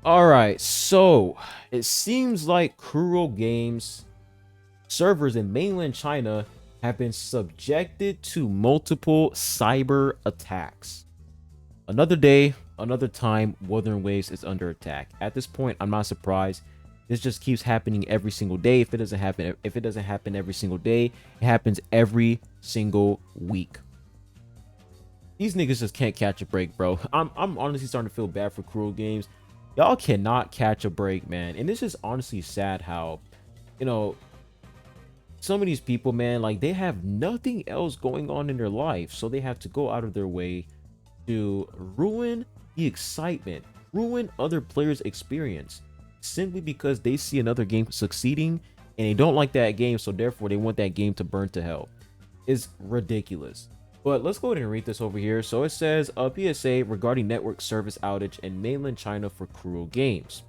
All right, so it seems like Kuro Games servers in mainland China have been subjected to multiple cyber attacks. Another day, another time, Wuthering Waves is under attack. At this point, I'm not surprised. This just keeps happening every single day. If it doesn't happen every single day, it happens every single week. These niggas just can't catch a break, bro. I'm honestly starting to feel bad for Kuro Games. Y'all cannot catch a break, man. And it's just honestly sad how, you know, some of these people, man, like they have nothing else going on in their life, so they have to go out of their way to ruin the excitement, ruin other players' experience, simply because they see another game succeeding and they don't like that game, so therefore they want that game to burn to hell. It's ridiculous. But let's go ahead and read this over here. So it says a PSA regarding network service outage in mainland China for Kuro Games.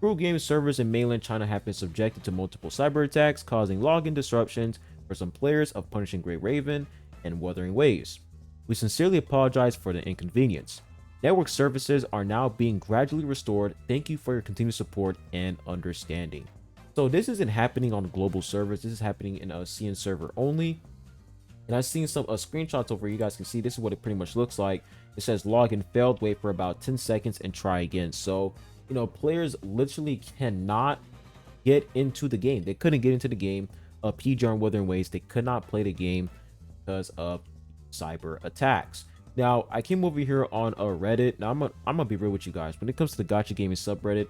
Kuro Games servers in mainland China have been subjected to multiple cyber attacks, causing login disruptions for some players of Punishing Great Raven and Wuthering Waves. We sincerely apologize for the inconvenience. Network services are now being gradually restored. Thank you for your continued support and understanding. So this isn't happening on global servers. This is happening in a CN server only. And I've seen some screenshots over here. You guys can see this is what it pretty much looks like. It says login failed, wait for about 10 seconds and try again. So, you know, players literally cannot get into the game. They couldn't get into the game. PGR and Wuthering Waves, they could not play the game because of cyber attacks. Now, I came over here on a Reddit. Now, I'm gonna be real with you guys. When it comes to the Gacha gaming subreddit,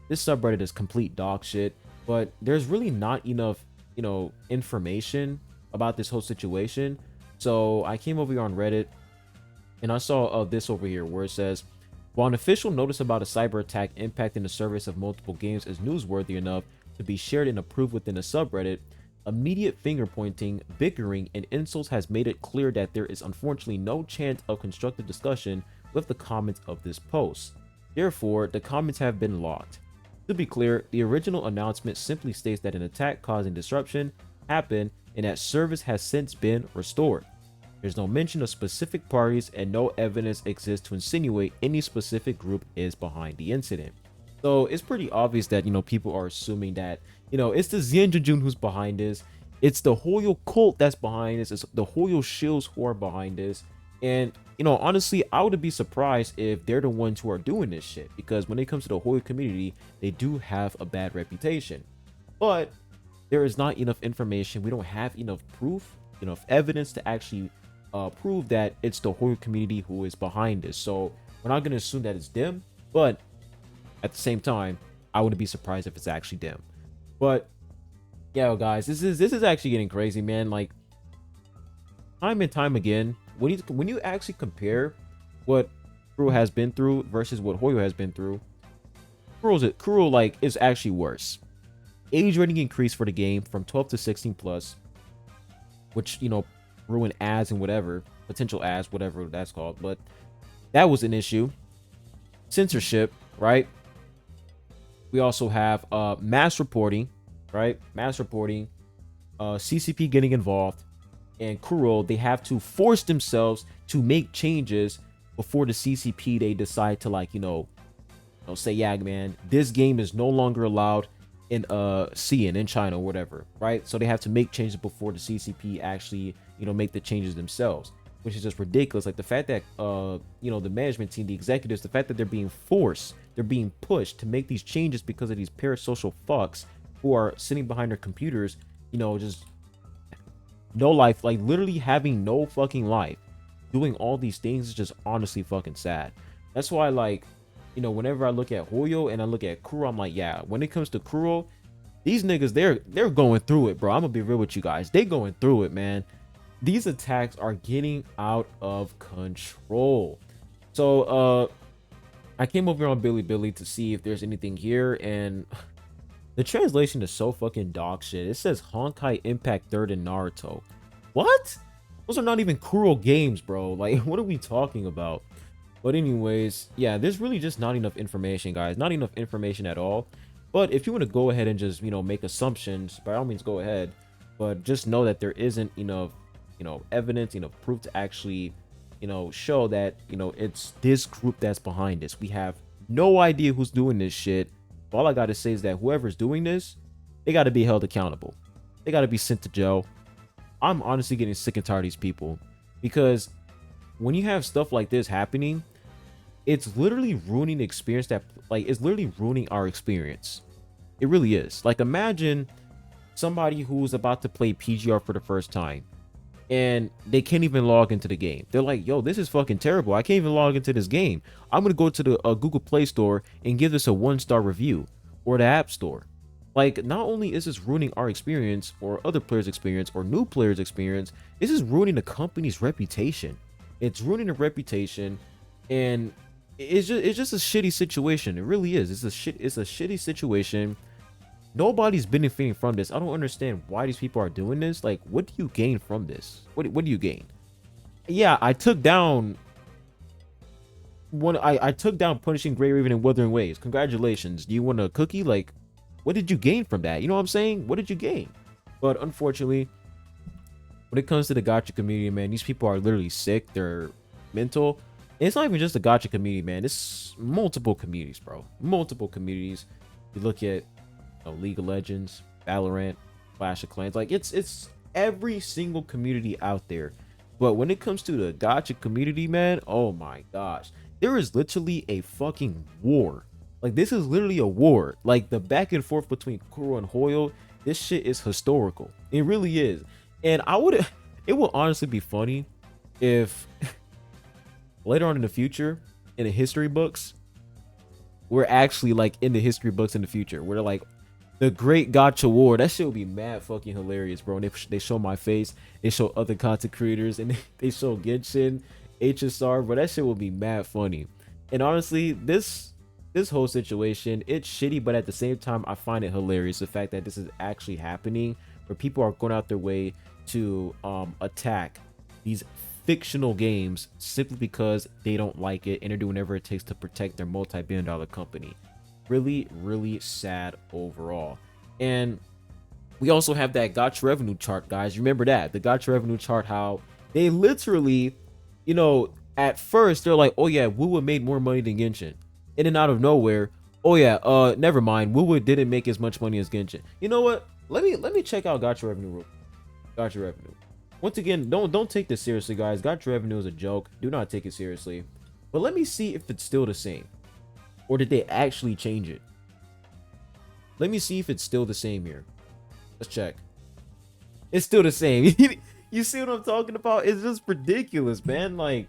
this subreddit is complete dog shit. But there's really not enough, you know, information about this whole situation. So I came over here on Reddit and I saw this over here where it says, while an official notice about a cyber attack impacting the service of multiple games is newsworthy enough to be shared and approved within a subreddit, immediate finger pointing, bickering, and insults has made it clear that there is unfortunately no chance of constructive discussion with the comments of this post. Therefore, the comments have been locked. To be clear, the original announcement simply states that an attack causing disruption happened and that service has since been restored. There's no mention of specific parties and no evidence exists to insinuate any specific group is behind the incident. So it's pretty obvious that, you know, people are assuming that, you know, it's the Xianjun who's behind this. It's the Hoyo cult that's behind this. It's the Hoyo shills who are behind this. And, you know, honestly, I wouldn't be surprised if they're the ones who are doing this shit, because when it comes to the Hoyo community, they do have a bad reputation. But there is not enough information. We don't have enough proof, enough evidence to actually prove that it's the Hoyo community who is behind this. So we're not going to assume that it's them, but at the same time, I wouldn't be surprised if it's actually them. But yeah, guys, this is actually getting crazy, man. Like, time and time again, when you actually compare what Kuro has been through versus what Hoyo has been through, Kuro like is actually worse. Age rating increased for the game from 12 to 16 plus, which, you know, ruin ads and whatever, potential ads, whatever that's called, but that was an issue. Censorship, right? We also have mass reporting, right? Mass reporting, CCP getting involved, and Kuro, they have to force themselves to make changes before the CCP they decide to, like, you know, say, yeah, man, this game is no longer allowed in CN in China or whatever, right? So they have to make changes before the CCP actually, you know, make the changes themselves, which is just ridiculous. Like the fact that you know, the management team, the executives, the fact that they're being forced, they're being pushed to make these changes because of these parasocial fucks who are sitting behind their computers, you know, just no life, like literally having no fucking life, doing all these things is just honestly fucking sad. That's why, like, you know, whenever I look at Hoyo and I look at Kuro, I'm like, yeah, when it comes to Kuro, these niggas, they're going through it, bro. I'm gonna be real with you guys. They going through it, man. These attacks are getting out of control. So I came over on Bilibili to see if there's anything here, and the translation is so fucking dog shit. It says Honkai Impact 3rd in Naruto. What? Those are not even Kuro Games, bro. Like, what are we talking about? But anyways, yeah, there's really just not enough information, guys. Not enough information at all. But if you want to go ahead and just, you know, make assumptions, by all means, go ahead. But just know that there isn't enough, you know, evidence, enough proof to actually, you know, show that, you know, it's this group that's behind this. We have No idea who's doing this shit. All I gotta say is that whoever's doing this, they gotta be held accountable. They gotta be sent to jail. I'm honestly getting sick and tired of these people, because when you have stuff like this happening, it's literally ruining the experience that, like, it's literally ruining our experience. It really is. Like, imagine somebody who's about to play PGR for the first time and they can't even log into the game. They're like, yo, this is fucking terrible. I can't even log into this game. I'm gonna go to the Google Play Store and give this a 1-star review, or the App Store. Like, not only is this ruining our experience or other players' experience or new players' experience, this is ruining the company's reputation. It's ruining the reputation, and it's just a shitty situation. It really is. It's a shitty situation. Nobody's benefiting from this. I don't understand why these people are doing this. Like, what do you gain from this? What do you gain? Yeah, I took down I took down Punishing Grey Raven and Wuthering Waves. Congratulations. Do you want a cookie? Like, what did you gain from that? You know what I'm saying? What did you gain? But unfortunately, when it comes to the gacha community, man, these people are literally sick. They're mental. And it's not even just the gacha community, man. It's multiple communities, bro. Multiple communities. You look at League of Legends, Valorant, Clash of Clans. Like, it's every single community out there. But when it comes to the gacha community, man, oh my gosh, there is literally a fucking war. Like, this is literally a war. Like, the back and forth between Kuro and Hoyo, this shit is historical. It really is. And it would honestly be funny if later on in the future, in the history books, we're actually like in the history books in the future, where they're like, the Great Gacha War. That shit would be mad fucking hilarious, bro. And they show my face, they show other content creators, and they show Genshin, HSR, but that shit would be mad funny. And honestly, this whole situation, it's shitty, but at the same time, I find it hilarious, the fact that this is actually happening, where people are going out their way to attack these fictional games simply because they don't like it, and they're doing whatever it takes to protect their multi-billion-dollar company. Really, really sad overall. And we also have that gacha revenue chart, guys. Remember that, the gacha revenue chart, how they literally, you know, at first they're like, oh yeah, Wuwa made more money than Genshin, and then out of nowhere, oh yeah, never mind, Wuwa didn't make as much money as Genshin. You know what, let me check out gacha revenue. Gacha revenue, once again, don't take this seriously, guys. Gacha revenue is a joke. Do not take it seriously. But let me see if it's still the same, or did they actually change it? Let me see if it's still the same here. Let's check. It's still the same. You see what I'm talking about? It's just ridiculous, man. Like,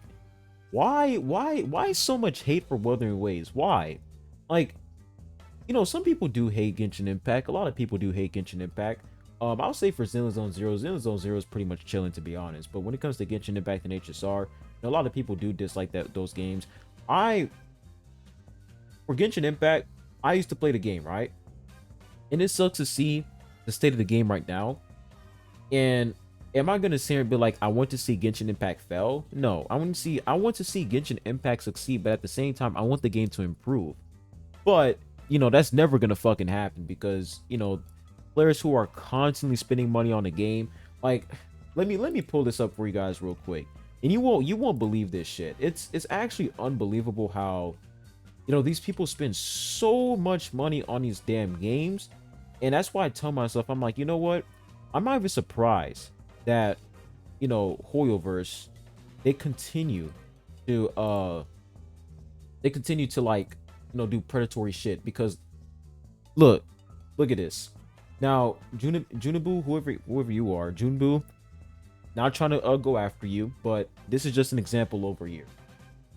why so much hate for Wuthering Waves? Why? Like, you know, some people do hate Genshin Impact. A lot of people do hate Genshin Impact. I'll say for Zenless Zone Zero is pretty much chilling, to be honest. But when it comes to Genshin Impact and HSR, a lot of people do dislike those games. For Genshin Impact, I used to play the game, right? And it sucks to see the state of the game right now. And am I gonna sit here and be like, I want to see Genshin Impact fail? No, I want to see Genshin Impact succeed, but at the same time, I want the game to improve. But, you know, that's never gonna fucking happen, because, you know, players who are constantly spending money on the game, like, let me pull this up for you guys real quick, and you won't believe this shit. It's actually unbelievable how, you know, these people spend so much money on these damn games. And that's why I tell myself, I'm like, you know what, I'm not even surprised that, you know, Hoyoverse, they continue to like, you know, do predatory shit. Because look at this. Now, Junibu, whoever you are, Junbu, not trying to go after you, but this is just an example over here.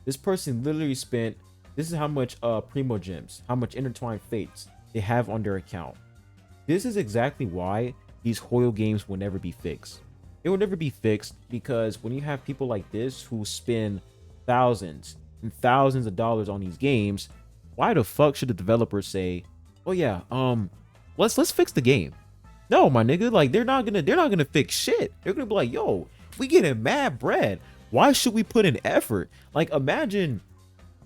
This person literally spent, this is how much Primo Gems, how much Intertwined Fates they have on their account. This is exactly why these Hoyo games will never be fixed. It will never be fixed, because when you have people like this who spend thousands and thousands of dollars on these games, why the fuck should the developers say, oh yeah, let's fix the game? No, my nigga, like, they're not gonna fix shit. They're gonna be like, yo, we getting mad bread, why should we put in effort? Like, imagine,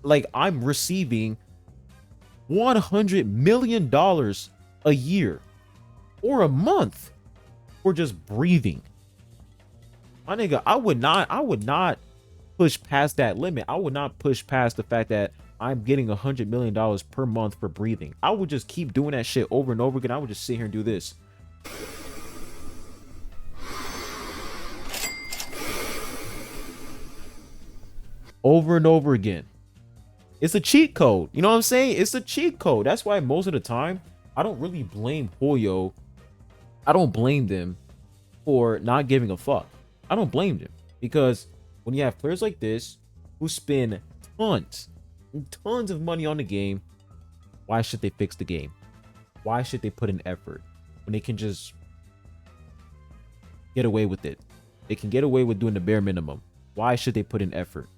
like, I'm receiving $100 million a year or a month for just breathing. My nigga, I would not push past that limit. I would not push past the fact that I'm getting $100 million per month for breathing. I would just keep doing that shit over and over again. I would just sit here and do this over and over again. It's a cheat code. You know what I'm saying? It's a cheat code. That's why most of the time, I don't really blame Hoyo. I don't blame them for not giving a fuck. I don't blame them, because when you have players like this who spend tons and tons of money on the game, why should they fix the game? Why should they put in effort when they can just get away with it? They can get away with doing the bare minimum. Why should they put in effort?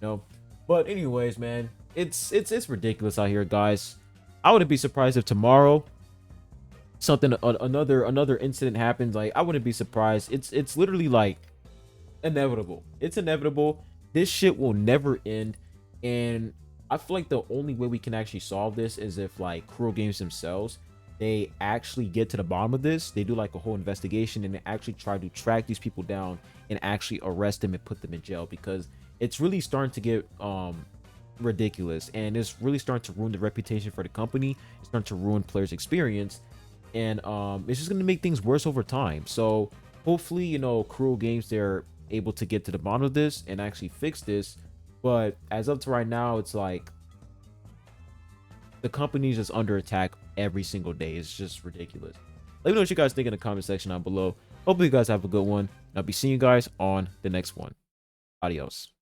You know? But anyways, man, it's ridiculous out here, guys. I wouldn't be surprised if tomorrow something another incident happens. Like, I wouldn't be surprised. It's literally like inevitable. It's inevitable. This shit will never end. And I feel like the only way we can actually solve this is if, like, Kuro Games themselves, they actually get to the bottom of this. They do like a whole investigation and they actually try to track these people down and actually arrest them and put them in jail, because it's really starting to get ridiculous, and it's really starting to ruin the reputation for the company. It's starting to ruin players' experience, and it's just going to make things worse over time. So hopefully, you know, Kuro Games, they're able to get to the bottom of this and actually fix this. But as of to right now, it's like the company's just under attack every single day. It's just ridiculous. Let me know what you guys think in the comment section down below. Hopefully you guys have a good one, and I'll be seeing you guys on the next one. Adios.